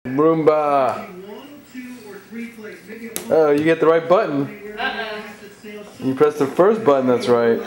Roomba. Oh, you get the right button. You press the first button that's right.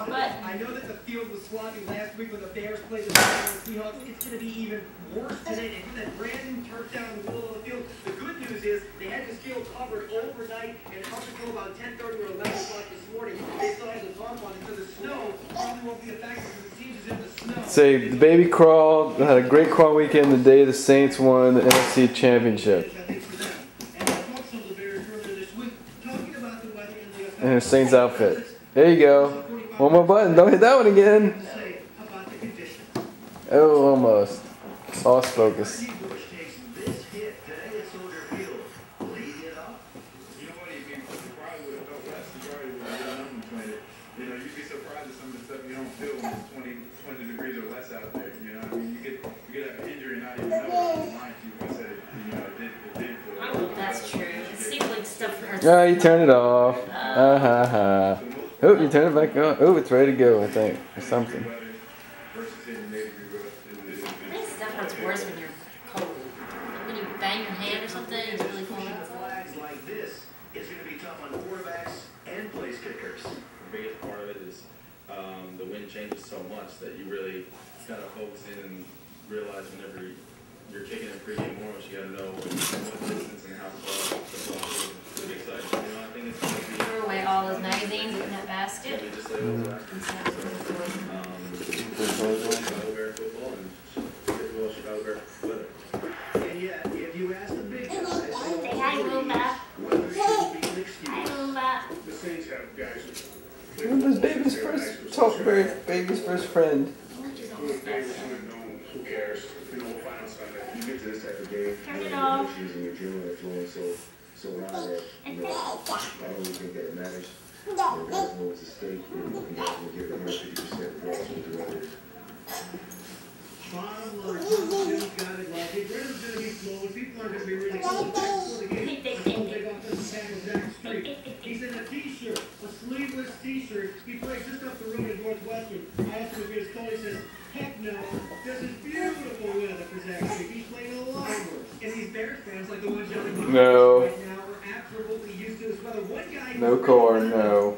I know that the field was sloppy last week when the Bears played the Seahawks. It's going to be even worse today. They put that brand new turf down in the middle of the field. The good news is they had this field covered overnight, and up until about 10:30 or 11 o'clock this morning, they still had the tarp on it. So the snow probably won't be a factor because the teams is in the snow. Say the baby crawl had a great crawl weekend the day the Saints won the NFC Championship. And a Saints outfit. There you go. One more button. Don't hit that one again. Oh, almost. Lost focus. You'd be surprised at some of the stuff you don't feel when it's 20 degrees or less out there. You know, I mean, you get an injury and not even know it said it did feel. I don't know if that's true. It seems like stuff hurts. Oh, you turn it off. Ha. Oh, you turn it back on. Oh, it's ready to go, I think, or something. I think stuff hurts worse when you're cold. Like when you bang your hand or something, it's really cold. Flags like this is going to be tough on quarterbacks and place kickers. The biggest part of it is the wind changes so much that you really got to focus in and realize whenever you're kicking in pregame warm-ups, you got to know what distance and how far the ball is. It's a big sight. You know, I think it's going to be. Throw away all those magazines in that basket. Just like football and Chicago Bear weather. And yet, if you ask the big guys, Say hi, Roomba. weather should be an excuse. Hi, Roomba. The Saints have guys who Roomba's baby's first friend. who cares? You know, we'll find out Sunday. You get to this type of game, Turn it you know, off. issues in your adrenaline flowing so high that, you know, I don't really think that it matters. You know, guys know what's at stake, and you guys will give it 150% regardless of the weather. Bottom line, Jim's got it right. The adrenaline's going to be flowing. People aren't going to be really cold. Back before the game, big offensive tackle Jack Street. He's in a t-shirt, a sleeveless t-shirt. He plays just up the road at Northwestern. I asked him if he was cold. He says, heck no. This is beautiful weather for Zach Street. He's playing a lot worse. And these Bears fans, like the ones yelling right now, are absolutely used to this weather. One guy No corn, no.